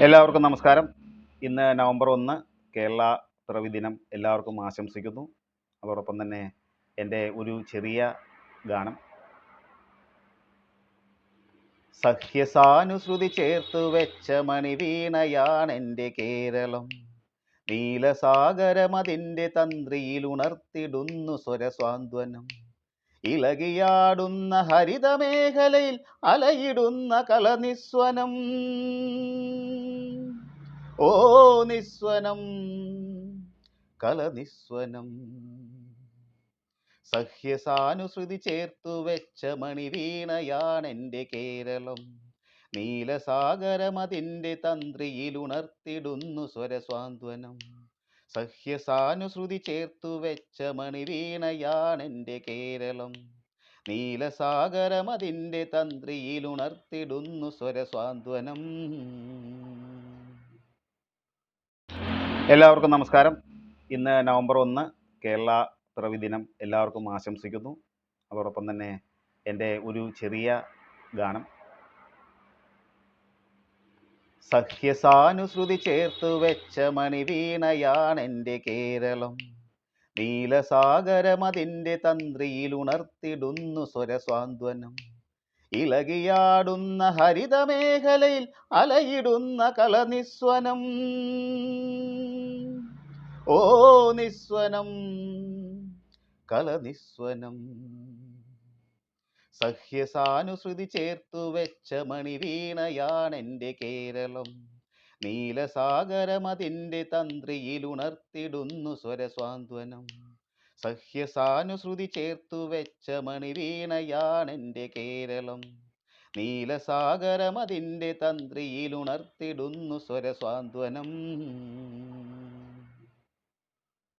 എല്ലാവർക്കും നമസ്കാരം. ഇന്ന് നവംബർ 1 കേരള പിറവി ദിനം എല്ലാവർക്കും ആശംസിക്കുന്നു. അതോടൊപ്പം തന്നെ എൻ്റെ ഒരു ചെറിയ ഗാനം. സഖ്യസാനുശ്രുതി ചേർത്തു വെച്ച മണിവീണയാണെൻ്റെ കേരളം. നീലസാഗരമതിൻ്റെ തന്ത്രിയിൽ ഉണർത്തിടുന്നു സ്വരസ്വാന്ത്വനം. ഇളകിയാടുന്ന ഹരിതമേഖലയിൽ അലയിടുന്ന കളനിസ്വനം. ഓ നിസ്വനം, കലനിസ്വനം. സഹ്യസാനുശ്രുതി ചേർത്തു വെച്ച മണിവീണയാണെൻ്റെ കേരളം. നീലസാഗരമതിൻ്റെ തന്ത്രിയിൽ ഉണർത്തിടുന്നു സ്വരസ്വാന്ത്വനം. സഹ്യസാനുശ്രുതി ചേർത്തു വെച്ച മണിവീണയാണെൻ്റെ കേരളം. നീലസാഗരമതിൻ്റെ തന്ത്രിയിൽ ഉണർത്തിടുന്നു സ്വരസ്വാന്ത്വനം. എല്ലാവർക്കും നമസ്കാരം. ഇന്ന് നവംബർ 1 കേരള പിറവി ദിനം എല്ലാവർക്കും ആശംസിക്കുന്നു. അതോടൊപ്പം തന്നെ എൻ്റെ ഒരു ചെറിയ ഗാനം. സഖ്യസാനുശ്രുതി ചേർത്തു വെച്ച മണിവീണയാണെൻ്റെ കേരളം. നീലസാഗരമതിൻ്റെ തന്ത്രിയിൽ ഉണർത്തിടുന്നു സ്വരസ്വാന്ത്വനം. ഇളകിയാടുന്ന ഹരിതമേഖലയിൽ അലയിടുന്ന കളനിസ്വനം. ഓ നിസ്വനം, കലനിസ്വനം. സഹ്യസാനുശ്രുതി ചേർത്തു വെച്ച മണിവീണയാണെൻ്റെ കേരളം. നീലസാഗരമതിൻ്റെ തന്ത്രിയിൽ ഉണർത്തിടുന്നു സ്വരസ്വാന്ത്വനം. സഹ്യസാനുശ്രുതി ചേർത്തു വെച്ച മണിവീണയാണെൻ്റെ കേരളം. നീലസാഗരമതിൻ്റെ തന്ത്രിയിൽ ഉണർത്തിടുന്നു സ്വരസ്വാന്ത്വനം.